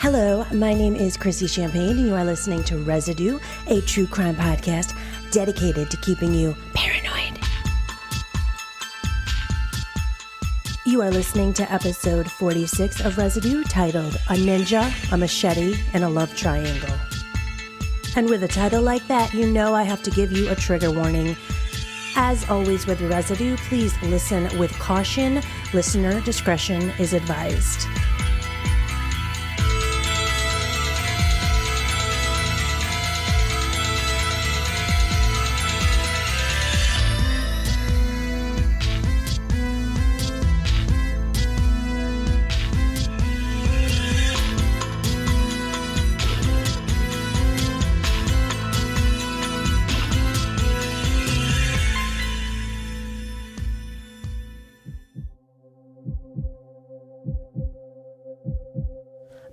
Hello, my name is Chrissy Champagne, and you are listening to Residue, a true crime podcast dedicated to keeping you paranoid. You are listening to episode 46 of Residue, titled A Ninja, a Machete, and a Love Triangle. And with a title like that, you know I have to give you a trigger warning. As always with Residue, please listen with caution. Listener discretion is advised.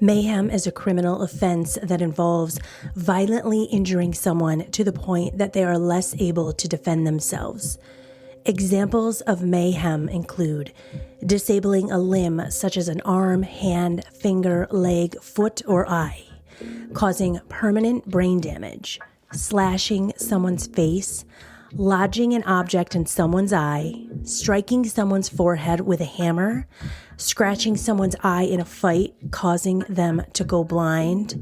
Mayhem is a criminal offense that involves violently injuring someone to the point that they are less able to defend themselves. Examples of mayhem include disabling a limb such as an arm, hand, finger, leg, foot, or eye, causing permanent brain damage, slashing someone's face, lodging an object in someone's eye, striking someone's forehead with a hammer, scratching someone's eye in a fight, causing them to go blind,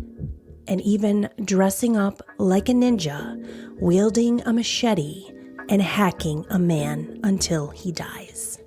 and even dressing up like a ninja, wielding a machete, and hacking a man until he dies.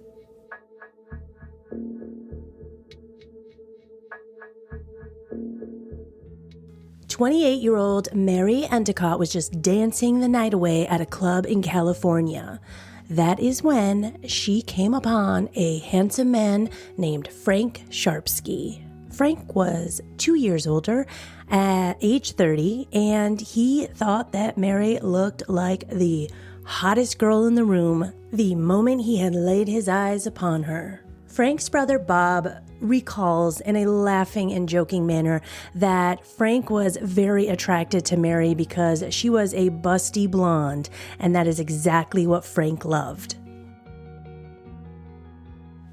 "28-year-old Mary Endicott was just dancing the night away at a club in California. That is when she came upon a handsome man named Frank Sharpski. Frank was 2 years older at age 30, and he thought that Mary looked like the hottest girl in the room the moment he had laid his eyes upon her. Frank's brother Bob recalls in a laughing and joking manner that Frank was very attracted to Mary because she was a busty blonde, and that is exactly what Frank loved.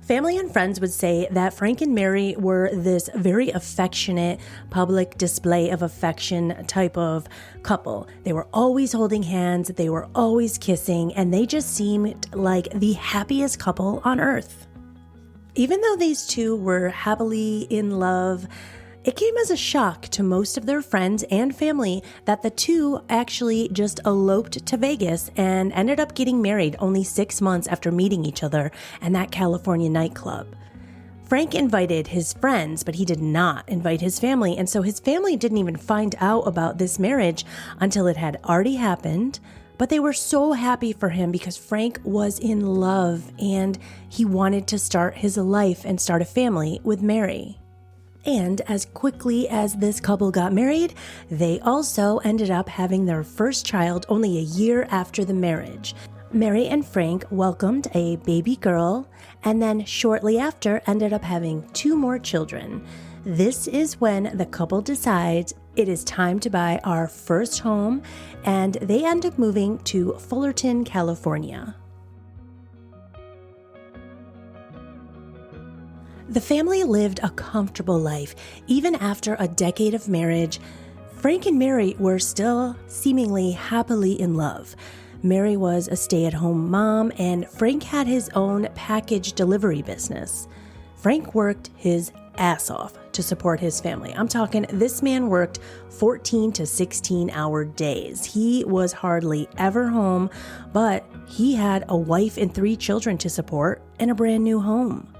Family and friends would say that Frank and Mary were this very affectionate, public display of affection type of couple. They were always holding hands, they were always kissing, and they just seemed like the happiest couple on earth. Even though these two were happily in love, it came as a shock to most of their friends and family that the two actually just eloped to Vegas and ended up getting married only 6 months after meeting each other in that California nightclub. Frank invited his friends, but he did not invite his family, and so his family didn't even find out about this marriage until it had already happened. But they were so happy for him because Frank was in love and he wanted to start his life and start a family with Mary. And as quickly as this couple got married, they also ended up having their first child only a year after the marriage. Mary and Frank welcomed a baby girl and then shortly after ended up having 2 more children. This is when the couple decides it is time to buy our first home, and they end up moving to Fullerton, California. The family lived a comfortable life. Even after a decade of marriage, Frank and Mary were still seemingly happily in love. Mary was a stay-at-home mom, and Frank had his own package delivery business. Frank worked his ass off to support his family. I'm talking, this man worked 14 to 16-hour days. He was hardly ever home, but he had a wife and 3 children to support and a brand new home.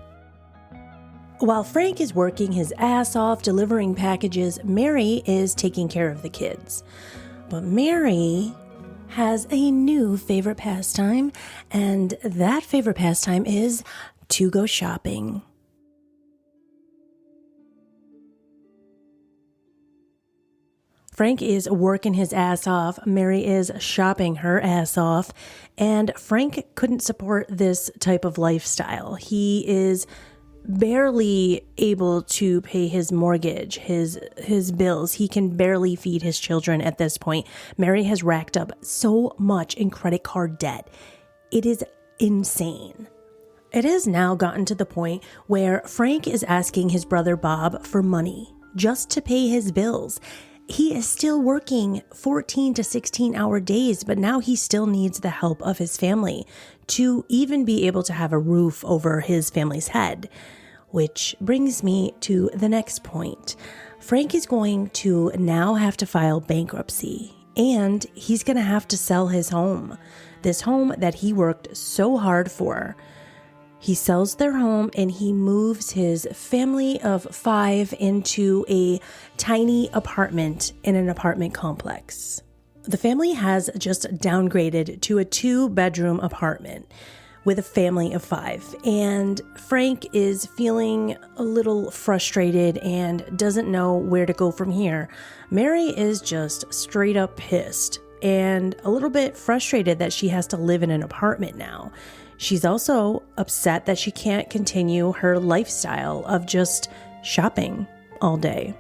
While Frank is working his ass off delivering packages, Mary is taking care of the kids. But Mary has a new favorite pastime, and that favorite pastime is to go shopping. Frank is working his ass off, Mary is shopping her ass off, and Frank couldn't support this type of lifestyle. He is barely able to pay his mortgage, his bills. He can barely feed his children at this point. Mary has racked up so much in credit card debt. It is insane. It has now gotten to the point where Frank is asking his brother Bob for money. just to pay his bills. He is still working 14 to 16-hour days, but now he still needs the help of his family to even be able to have a roof over his family's head. Which brings me to the next point. Frank is going to now have to file bankruptcy, and he's going to have to sell his home. This home that he worked so hard for. He sells their home and he moves his family of 5 into a tiny apartment in an apartment complex. The family has just downgraded to a 2-bedroom apartment with a family of 5. And Frank is feeling a little frustrated and doesn't know where to go from here. Mary is just straight up pissed and a little bit frustrated that she has to live in an apartment now. She's also upset that she can't continue her lifestyle of just shopping all day.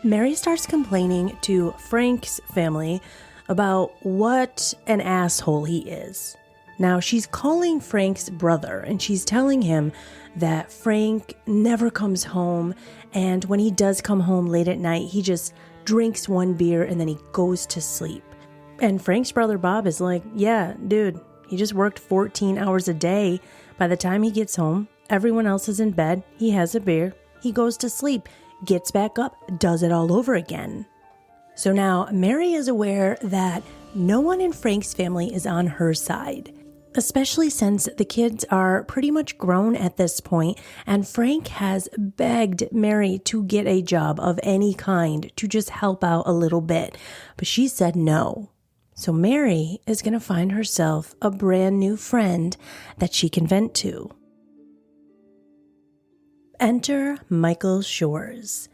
Mary starts complaining to Frank's family about what an asshole he is. Now, she's calling Frank's brother and she's telling him that Frank never comes home, and when he does come home late at night, he just drinks 1 beer and then he goes to sleep. And Frank's brother Bob is like, yeah, dude, he just worked 14 hours a day. By the time he gets home, everyone else is in bed. He has a beer. He goes to sleep, gets back up, does it all over again. So now Mary is aware that no one in Frank's family is on her side, especially since the kids are pretty much grown at this point, and Frank has begged Mary to get a job of any kind to just help out a little bit, but she said no. So Mary is going to find herself a brand new friend that she can vent to. Enter Michael Shores,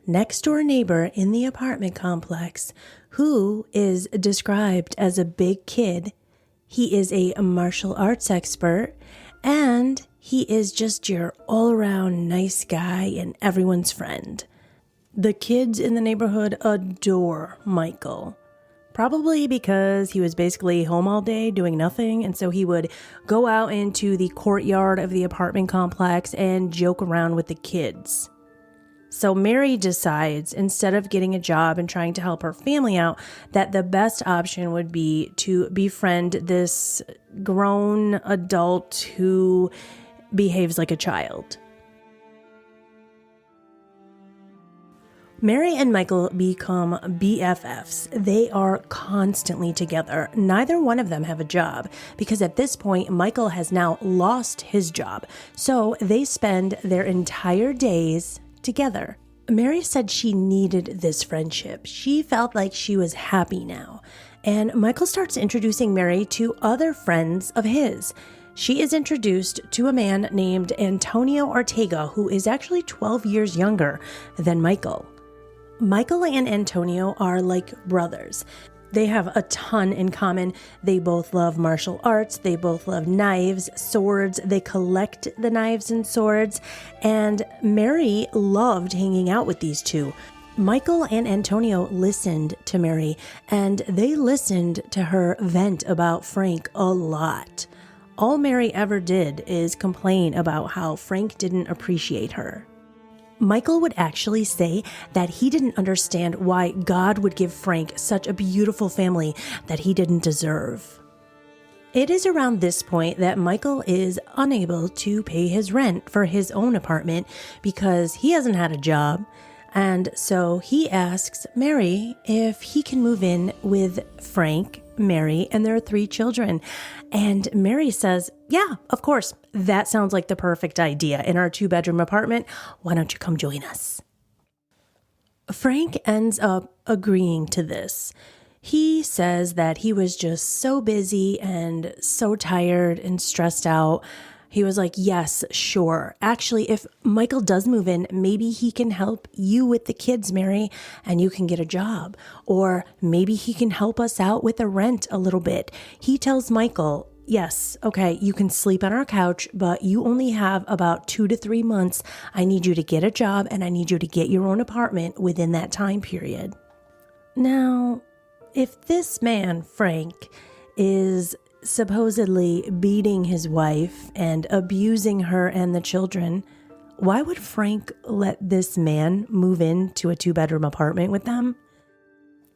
next door neighbor in the apartment complex, who is described as a big kid. He is a martial arts expert, and he is just your all-around nice guy and everyone's friend. The kids in the neighborhood adore Michael. Probably because he was basically home all day doing nothing, and so he would go out into the courtyard of the apartment complex and joke around with the kids. So Mary decides, instead of getting a job and trying to help her family out, that the best option would be to befriend this grown adult who behaves like a child. Mary and Michael become BFFs. They are constantly together. Neither one of them have a job because at this point, Michael has now lost his job. So they spend their entire days together. Mary said she needed this friendship. She felt like she was happy now. And Michael starts introducing Mary to other friends of his. She is introduced to a man named Antonio Ortega, who is actually 12 years younger than Michael. Michael and Antonio are like brothers. They have a ton in common. They both love martial arts. They both love knives, swords. They collect the knives and swords. And Mary loved hanging out with these two. Michael and Antonio listened to Mary, and they listened to her vent about Frank a lot. All Mary ever did is complain about how Frank didn't appreciate her. Michael would actually say that he didn't understand why God would give Frank such a beautiful family that he didn't deserve. It is around this point that Michael is unable to pay his rent for his own apartment because he hasn't had a job, and so he asks Mary if he can move in with Frank, Mary, and their 3 children. And Mary says, yeah, of course, that sounds like the perfect idea. In our 2-bedroom apartment, why don't you come join us? Frank ends up agreeing to this. He says that he was just so busy and so tired and stressed out. He was like, yes, sure. Actually, if Michael does move in, maybe he can help you with the kids, Mary, and you can get a job. Or maybe he can help us out with the rent a little bit. He tells Michael, yes, okay, you can sleep on our couch, but you only have about 2 to 3 months. I need you to get a job and I need you to get your own apartment within that time period. Now, if this man, Frank, is supposedly beating his wife and abusing her and the children, Why would Frank let this man move into a 2-bedroom apartment with them?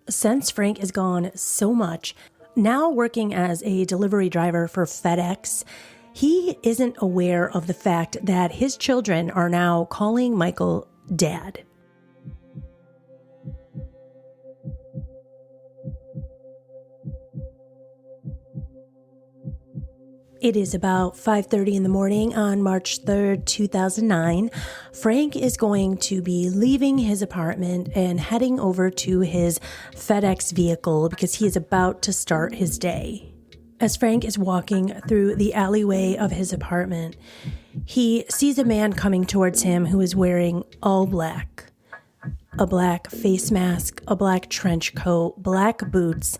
Since Frank is gone so much, now working as a delivery driver for FedEx, he isn't aware of the fact that his children are now calling Michael Dad. It is about 5:30 in the morning on March 3rd, 2009. Frank is going to be leaving his apartment and heading over to his FedEx vehicle because he is about to start his day. As Frank is walking through the alleyway of his apartment, he sees a man coming towards him who is wearing all black. A black face mask, a black trench coat, black boots,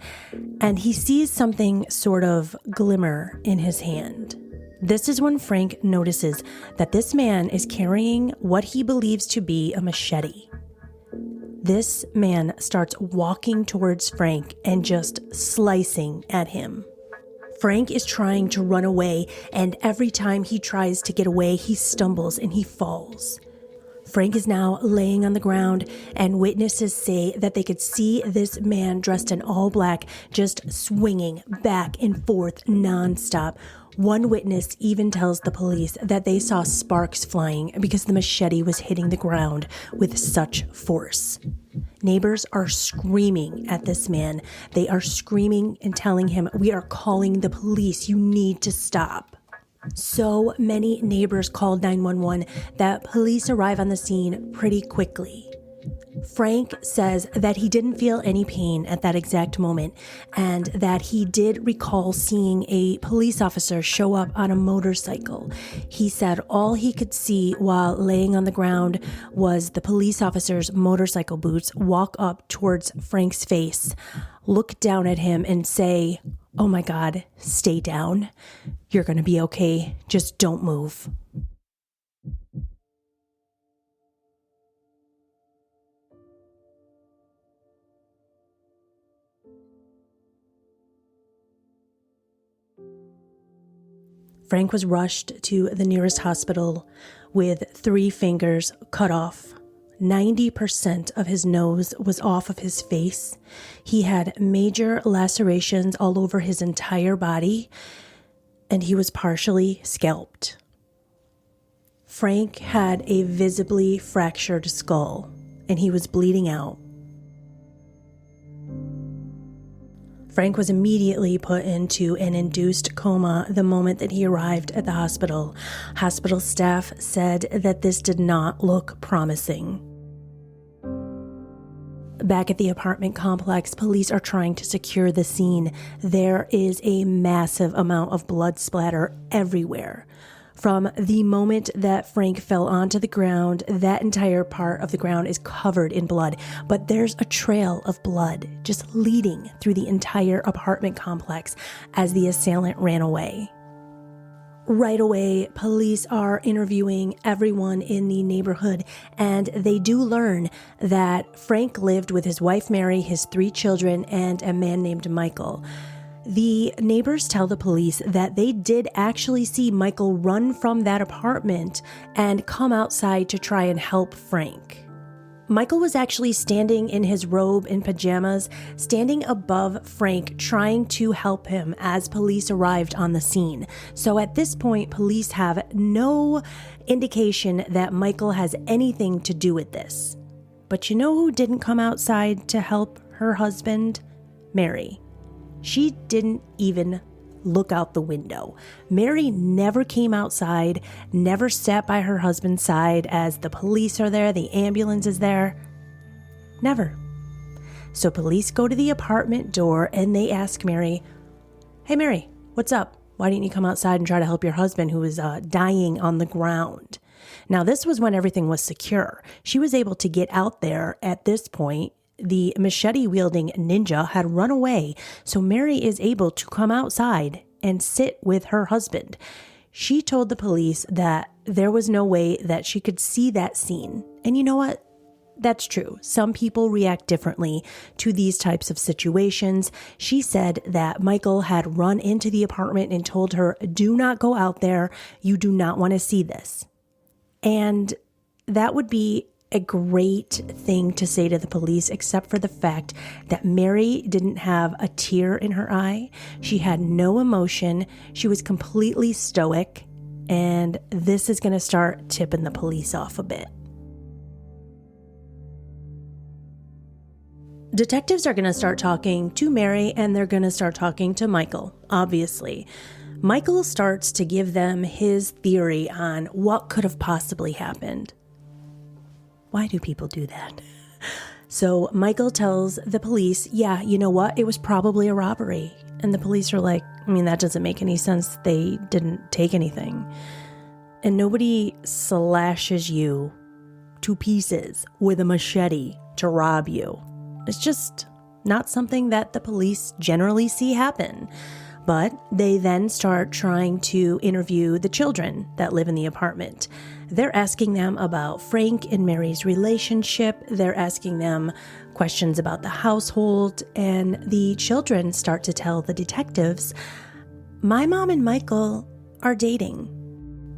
and he sees something sort of glimmer in his hand. This is when Frank notices that this man is carrying what he believes to be a machete. This man starts walking towards Frank and just slicing at him. Frank is trying to run away, and every time he tries to get away, he stumbles and he falls. Frank is now laying on the ground, and witnesses say that they could see this man dressed in all black just swinging back and forth nonstop. One witness even tells the police that they saw sparks flying because the machete was hitting the ground with such force. Neighbors are screaming at this man. They are screaming and telling him, "We are calling the police. You need to stop." So many neighbors called 911 that police arrive on the scene pretty quickly. Frank says that he didn't feel any pain at that exact moment and that he did recall seeing a police officer show up on a motorcycle. He said all he could see while laying on the ground was the police officer's motorcycle boots walk up towards Frank's face, look down at him and say, "Oh my God, stay down. You're going to be okay. Just don't move." Frank was rushed to the nearest hospital with 3 fingers cut off. 90% of his nose was off of his face. He had major lacerations all over his entire body, and he was partially scalped. Frank had a visibly fractured skull, and he was bleeding out. Frank was immediately put into an induced coma the moment that he arrived at the hospital. Hospital staff said that this did not look promising. Back at the apartment complex, police are trying to secure the scene. There is a massive amount of blood splatter everywhere. From the moment that Frank fell onto the ground, that entire part of the ground is covered in blood, but there's a trail of blood just leading through the entire apartment complex as the assailant ran away. Right away, police are interviewing everyone in the neighborhood, and they do learn that Frank lived with his wife Mary, his 3 children, and a man named Michael. The neighbors tell the police that they did actually see Michael run from that apartment and come outside to try and help Frank. Michael was actually standing in his robe and pajamas, standing above Frank, trying to help him as police arrived on the scene. So at this point, police have no indication that Michael has anything to do with this. But you know who didn't come outside to help her husband? Mary. She didn't even look out the window. Mary never came outside, never sat by her husband's side as the police are there, the ambulance is there. Never. So police go to the apartment door and they ask Mary, "Hey Mary, what's up? Why didn't you come outside and try to help your husband who was dying on the ground?" Now this was when everything was secure. She was able to get out there at this point. The machete-wielding ninja had run away, so Mary is able to come outside and sit with her husband. She told the police that there was no way that she could see that scene. And you know what? That's true. Some people react differently to these types of situations. She said that Michael had run into the apartment and told her, "Do not go out there. You do not want to see this." And that would be a great thing to say to the police, except for the fact that Mary didn't have a tear in her eye. She had no emotion. She was completely stoic. And this is going to start tipping the police off a bit. Detectives are going to start talking to Mary, and they're going to start talking to Michael, obviously. Michael starts to give them his theory on what could have possibly happened. Why do people do that? So Michael tells the police, yeah, you know what? It was probably a robbery. And the police are like, that doesn't make any sense. They didn't take anything. And nobody slashes you to pieces with a machete to rob you. It's just not something that the police generally see happen. But they then start trying to interview the children that live in the apartment. They're asking them about Frank and Mary's relationship. They're asking them questions about the household. And the children start to tell the detectives, my mom and Michael are dating.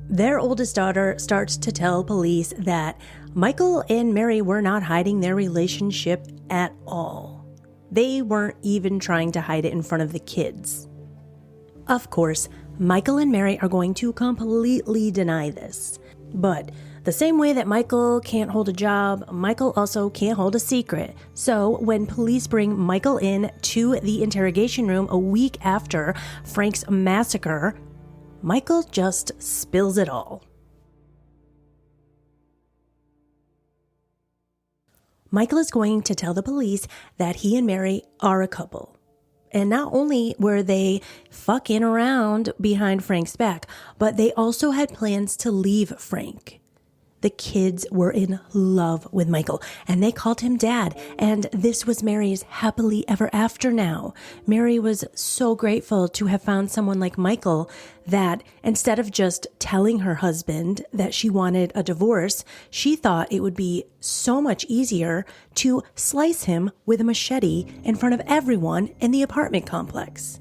Their oldest daughter starts to tell police that Michael and Mary were not hiding their relationship at all. They weren't even trying to hide it in front of the kids. Of course, Michael and Mary are going to completely deny this. But the same way that Michael can't hold a job, Michael also can't hold a secret. So when police bring Michael in to the interrogation room a week after Frank's massacre, Michael just spills it all. Michael is going to tell the police that he and Mary are a couple. And not only were they fucking around behind Frank's back, but they also had plans to leave Frank. The kids were in love with Michael, and they called him Dad, and this was Mary's happily ever after now. Mary was so grateful to have found someone like Michael that instead of just telling her husband that she wanted a divorce, she thought it would be so much easier to slice him with a machete in front of everyone in the apartment complex.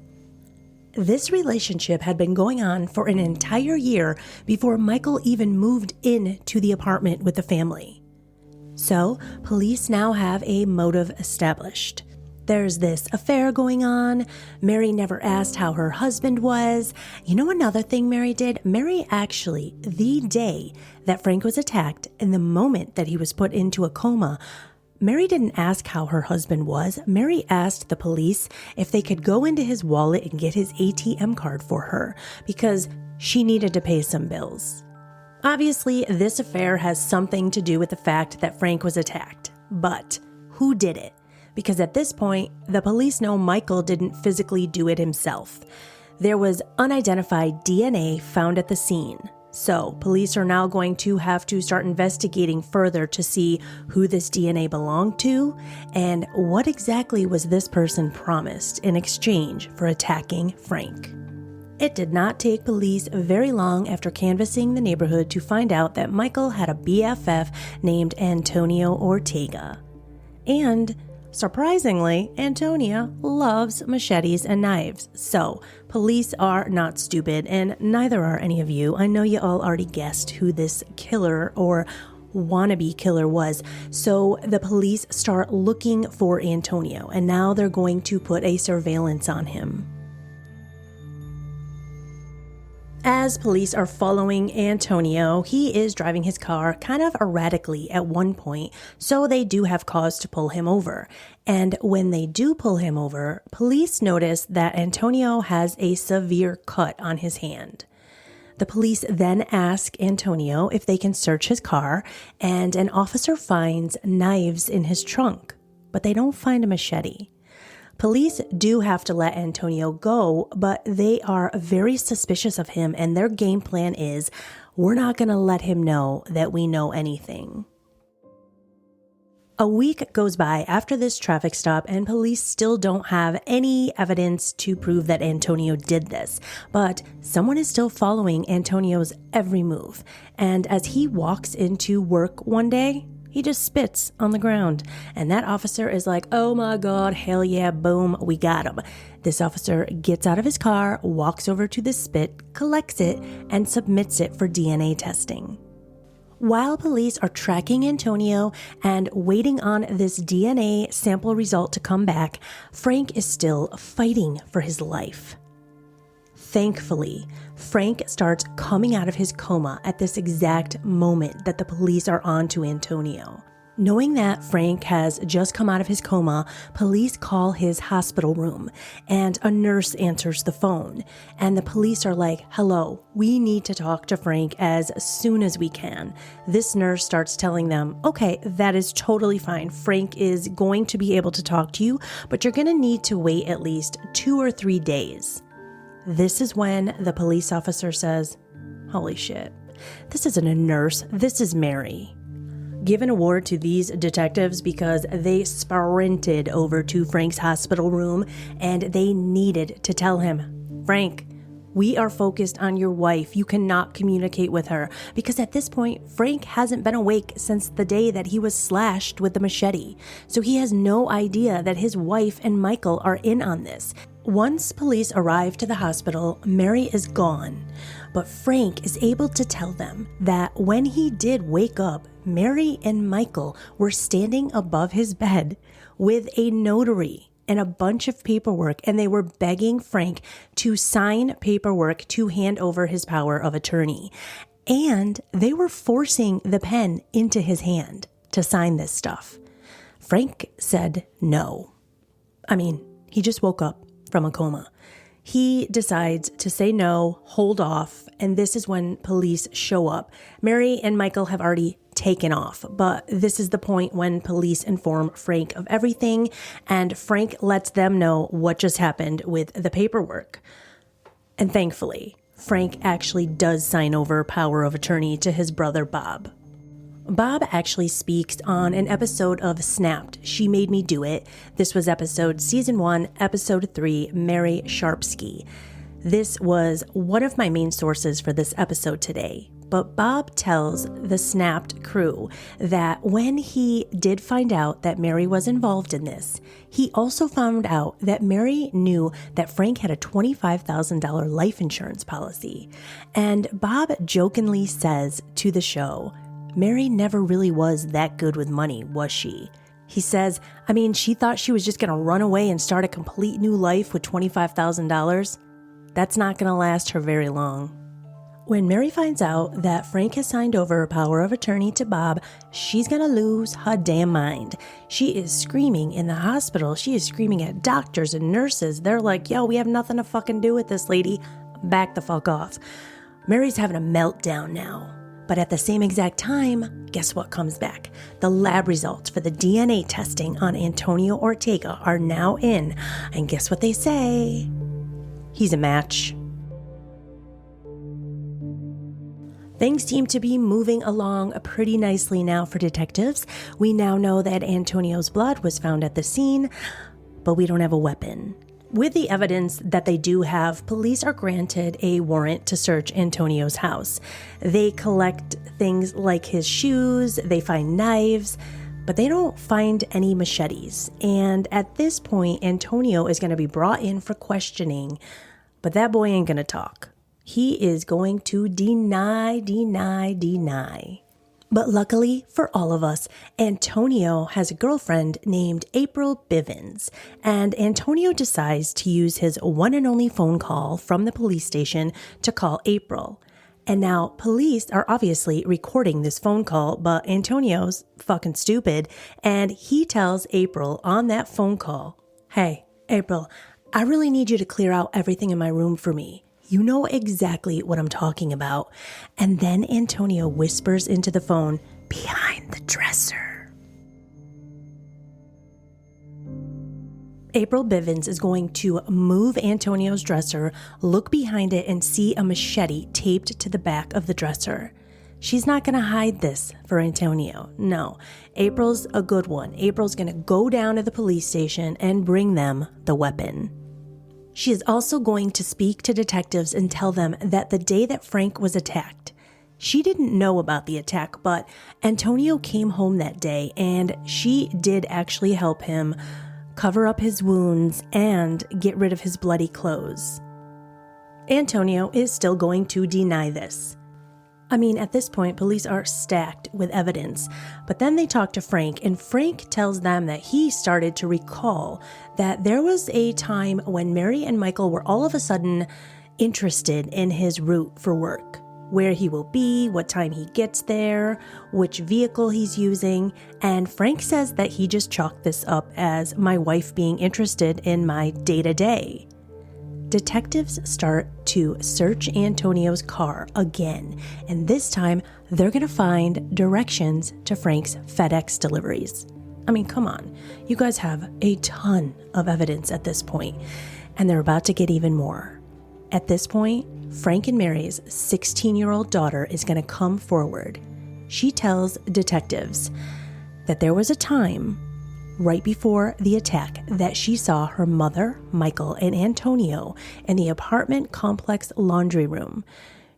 This relationship had been going on for an entire year before Michael even moved into the apartment with the family. So, police now have a motive established. There's this affair going on. Mary never asked how her husband was. You know another thing Mary did? Mary actually, the day that Frank was attacked and the moment that he was put into a coma, Mary didn't ask how her husband was. Mary asked the police if they could go into his wallet and get his ATM card for her because she needed to pay some bills. Obviously, this affair has something to do with the fact that Frank was attacked. But who did it? Because at this point, the police know Michael didn't physically do it himself. There was unidentified DNA found at the scene. So, police are now going to have to start investigating further to see who this DNA belonged to and what exactly was this person promised in exchange for attacking Frank. It did not take police very long after canvassing the neighborhood to find out that Michael had a BFF named Antonio Ortega. And surprisingly, Antonia loves machetes and knives. So, police are not stupid, and neither are any of you. I know you all already guessed who this killer or wannabe killer was. So, the police start looking for Antonio, and now they're going to put a surveillance on him. As police are following Antonio, he is driving his car kind of erratically at one point, so they do have cause to pull him over. And when they do pull him over, police notice that Antonio has a severe cut on his hand. The police then ask Antonio if they can search his car, and an officer finds knives in his trunk, but they don't find a machete. Police do have to let Antonio go, but they are very suspicious of him, and their game plan is, we're not going to let him know that we know anything. A week goes by after this traffic stop, and police still don't have any evidence to prove that Antonio did this. But someone is still following Antonio's every move, and as he walks into work one day, he just spits on the ground, and that officer is like, oh my God, hell yeah, boom, we got him. This officer gets out of his car, walks over to the spit, collects it, and submits it for DNA testing. While police are tracking Antonio and waiting on this DNA sample result to come back, Frank is still fighting for his life. Thankfully, Frank starts coming out of his coma at this exact moment that the police are on to Antonio. Knowing that Frank has just come out of his coma, police call his hospital room and a nurse answers the phone. And the police are like, "Hello, we need to talk to Frank as soon as we can." This nurse starts telling them, "Okay, that is totally fine. Frank is going to be able to talk to you, but you're going to need to wait at least 2 or 3 days." This is when the police officer says, "Holy shit, this isn't a nurse, this is Mary." Give an award to these detectives because they sprinted over to Frank's hospital room and they needed to tell him, "Frank, we are focused on your wife. You cannot communicate with her." Because at this point, Frank hasn't been awake since the day that he was slashed with the machete. So he has no idea that his wife and Michael are in on this. Once police arrive to the hospital, Mary is gone. But Frank is able to tell them that when he did wake up, Mary and Michael were standing above his bed with a notary and a bunch of paperwork, and they were begging Frank to sign paperwork to hand over his power of attorney. And they were forcing the pen into his hand to sign this stuff. Frank said no. I mean, he just woke up from a coma. He decides to say no, hold off, and this is when police show up. Mary and Michael have already taken off, but this is the point when police inform Frank of everything, and Frank lets them know what just happened with the paperwork. And thankfully, Frank actually does sign over power of attorney to his brother Bob. Bob actually speaks on an episode of Snapped, She Made Me Do It. This was season 1, episode 3, Mary Sharpski. This was one of my main sources for this episode today. But Bob tells the Snapped crew that when he did find out that Mary was involved in this, he also found out that Mary knew that Frank had a $25,000 life insurance policy. And Bob jokingly says to the show, "Mary never really was that good with money, was she?" He says, "I mean, she thought she was just going to run away and start a complete new life with $25,000. That's not going to last her very long." When Mary finds out that Frank has signed over power of attorney to Bob, she's going to lose her damn mind. She is screaming in the hospital. She is screaming at doctors and nurses. They're like, "Yo, we have nothing to fucking do with this lady. Back the fuck off." Mary's having a meltdown now. But at the same exact time, guess what comes back? The lab results for the DNA testing on Antonio Ortega are now in. And guess what they say? He's a match. Things seem to be moving along pretty nicely now for detectives. We now know that Antonio's blood was found at the scene, but we don't have a weapon. With the evidence that they do have, police are granted a warrant to search Antonio's house. They collect things like his shoes, they find knives, but they don't find any machetes. And at this point, Antonio is going to be brought in for questioning, but that boy ain't going to talk. He is going to deny. But luckily for all of us, Antonio has a girlfriend named April Bivens, and Antonio decides to use his one and only phone call from the police station to call April. And now police are obviously recording this phone call, but Antonio's fucking stupid, and he tells April on that phone call, "Hey, April, I really need you to clear out everything in my room for me. You know exactly what I'm talking about." And then Antonio whispers into the phone, "Behind the dresser." April Bivens is going to move Antonio's dresser, look behind it, and see a machete taped to the back of the dresser. She's not going to hide this for Antonio. No, April's a good one. April's going to go down to the police station and bring them the weapon. She is also going to speak to detectives and tell them that the day that Frank was attacked, she didn't know about the attack, but Antonio came home that day and she did actually help him cover up his wounds and get rid of his bloody clothes. Antonio is still going to deny this. I mean, at this point, police are stacked with evidence, but then they talk to Frank, and Frank tells them that he started to recall that there was a time when Mary and Michael were all of a sudden interested in his route for work, where he will be, what time he gets there, which vehicle he's using, and Frank says that he just chalked this up as my wife being interested in my day-to-day. Detectives start to search Antonio's car again, and this time they're going to find directions to Frank's FedEx deliveries. I mean, come on. You guys have a ton of evidence at this point, and they're about to get even more. At this point, Frank and Mary's 16-year-old daughter is going to come forward. She tells detectives that there was a time right before the attack that she saw her mother, Michael, and Antonio in the apartment complex laundry room.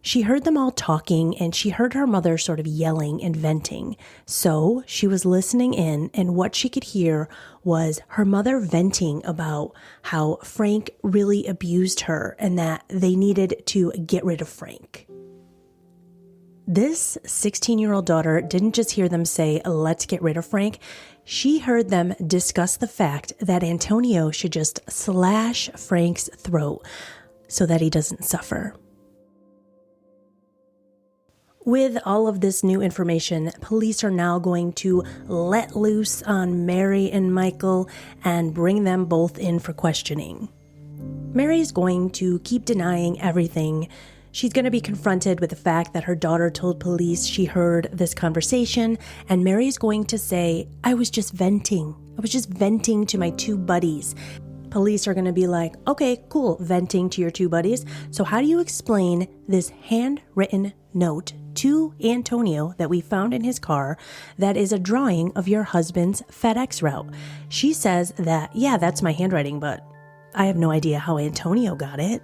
She heard them all talking, and she heard her mother sort of yelling and venting. So she was listening in, and what she could hear was her mother venting about how Frank really abused her and that they needed to get rid of Frank. This 16-year-old daughter didn't just hear them say, "Let's get rid of Frank." She heard them discuss the fact that Antonio should just slash Frank's throat so that he doesn't suffer. With all of this new information, police are now going to let loose on Mary and Michael and bring them both in for questioning. Mary's going to keep denying everything. She's going to be confronted with the fact that her daughter told police she heard this conversation, and Mary's going to say, "I was just venting. I was just venting to my two buddies." Police are going to be like, "Okay, cool, venting to your two buddies. So how do you explain this handwritten note to Antonio that we found in his car that is a drawing of your husband's FedEx route?" She says that, "Yeah, that's my handwriting, but I have no idea how Antonio got it."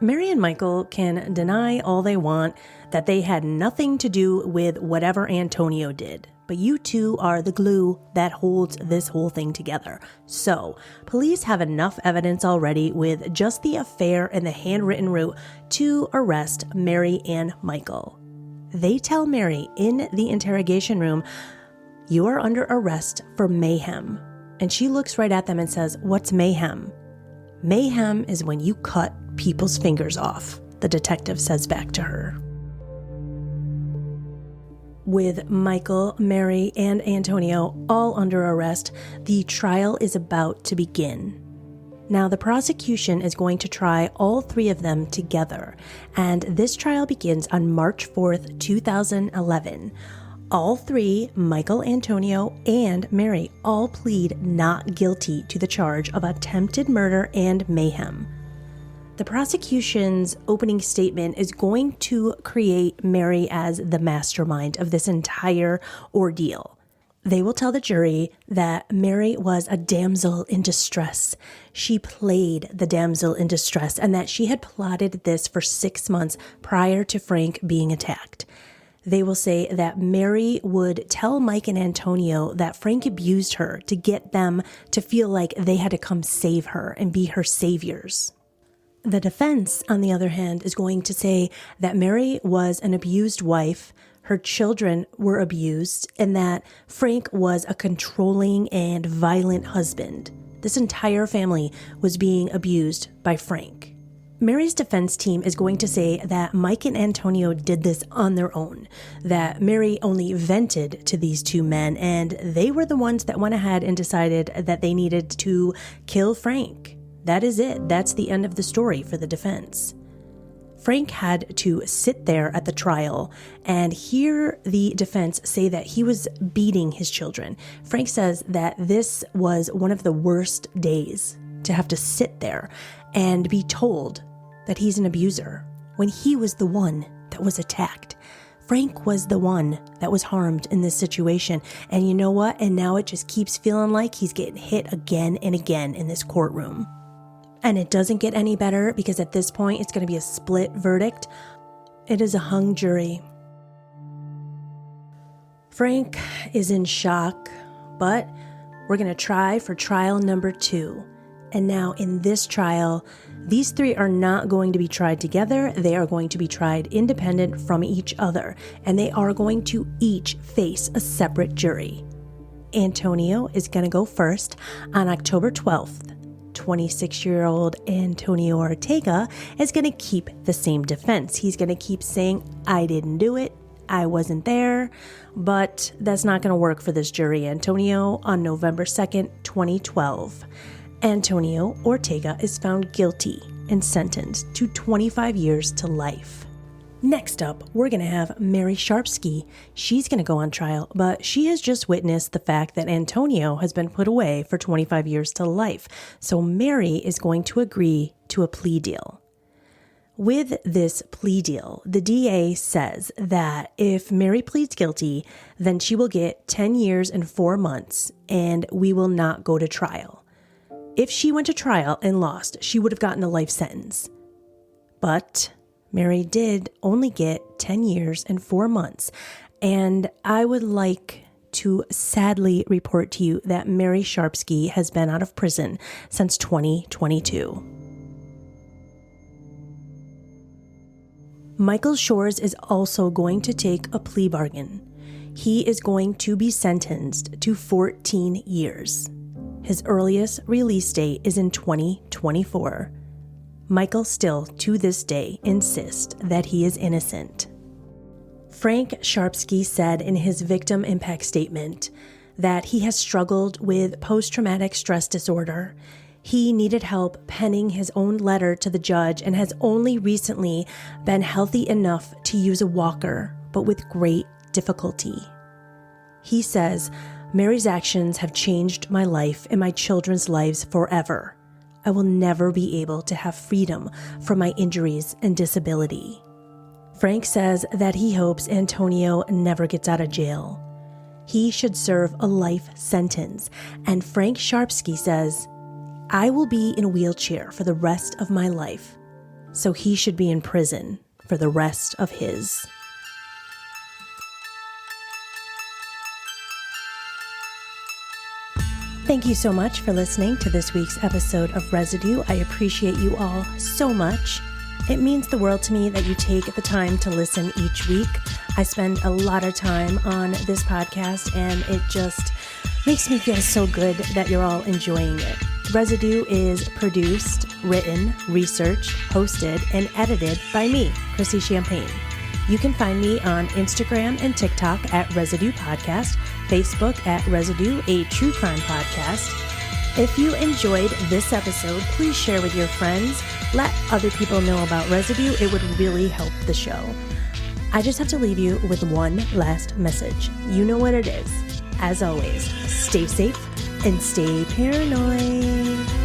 Mary and Michael can deny all they want that they had nothing to do with whatever Antonio did, but you two are the glue that holds this whole thing together. So, police have enough evidence already with just the affair and the handwritten note to arrest Mary and Michael. They tell Mary in the interrogation room, "You are under arrest for mayhem." And she looks right at them and says, "What's mayhem?" "Mayhem is when you cut people's fingers off," the detective says back to her. With Michael, Mary, and Antonio all under arrest, the trial is about to begin. Now, the prosecution is going to try all three of them together, and this trial begins on March 4th, 2011. All three, Michael, Antonio, and Mary, all plead not guilty to the charge of attempted murder and mayhem. The prosecution's opening statement is going to create Mary as the mastermind of this entire ordeal. They will tell the jury that Mary was a damsel in distress. She played the damsel in distress, and that she had plotted this for 6 months prior to Frank being attacked. They will say that Mary would tell Mike and Antonio that Frank abused her to get them to feel like they had to come save her and be her saviors. The defense, on the other hand, is going to say that Mary was an abused wife, her children were abused, and that Frank was a controlling and violent husband. This entire family was being abused by Frank. Mary's defense team is going to say that Mike and Antonio did this on their own, that Mary only vented to these two men, and they were the ones that went ahead and decided that they needed to kill Frank. That is it. That's the end of the story for the defense. Frank had to sit there at the trial and hear the defense say that he was beating his children. Frank says that this was one of the worst days to have to sit there and be told that he's an abuser when he was the one that was attacked. Frank was the one that was harmed in this situation. And you know what? And now it just keeps feeling like he's getting hit again and again in this courtroom. And it doesn't get any better because at this point, it's going to be a split verdict. It is a hung jury. Frank is in shock, but we're going to try for trial number 2. And now in this trial, These three are not going to be tried together. They are going to be tried independent from each other, and they are going to each face a separate jury. Antonio is going to go first on October 12th. 26-year-old Antonio Ortega is going to keep the same defense. He's going to keep saying, I didn't do it, I wasn't there, but that's not going to work for this jury. Antonio, on November 2nd, 2012, Antonio Ortega is found guilty and sentenced to 25 years to life. Next up, we're going to have Mary Sharpski. She's going to go on trial, but she has just witnessed the fact that Antonio has been put away for 25 years to life. So Mary is going to agree to a plea deal. With this plea deal, the DA says that if Mary pleads guilty, then she will get 10 years and 4 months, and we will not go to trial. If she went to trial and lost, she would have gotten a life sentence. But Mary did only get 10 years and 4 months, and I would like to sadly report to you that Mary Sharpski has been out of prison since 2022. Michael Shores is also going to take a plea bargain. He is going to be sentenced to 14 years. His earliest release date is in 2024. Michael still, to this day, insists that he is innocent. Frank Sharpski said in his victim impact statement that he has struggled with post-traumatic stress disorder. He needed help penning his own letter to the judge and has only recently been healthy enough to use a walker, but with great difficulty. He says, Mary's actions have changed my life and my children's lives forever. I will never be able to have freedom from my injuries and disability. Frank says that he hopes Antonio never gets out of jail. He should serve a life sentence, and Frank Sharpski says, I will be in a wheelchair for the rest of my life, so he should be in prison for the rest of his. Thank you so much for listening to this week's episode of Residue. I appreciate you all so much. It means the world to me that you take the time to listen each week. I spend a lot of time on this podcast, and it just makes me feel so good that you're all enjoying it. Residue is produced, written, researched, hosted, and edited by me, Chrissy Champagne. You can find me on Instagram and TikTok at Residue Podcast, Facebook at Residue, a true crime podcast. If you enjoyed this episode, please share with your friends. Let other people know about Residue. It would really help the show. I just have to leave you with one last message. You know what it is. As always, stay safe and stay paranoid.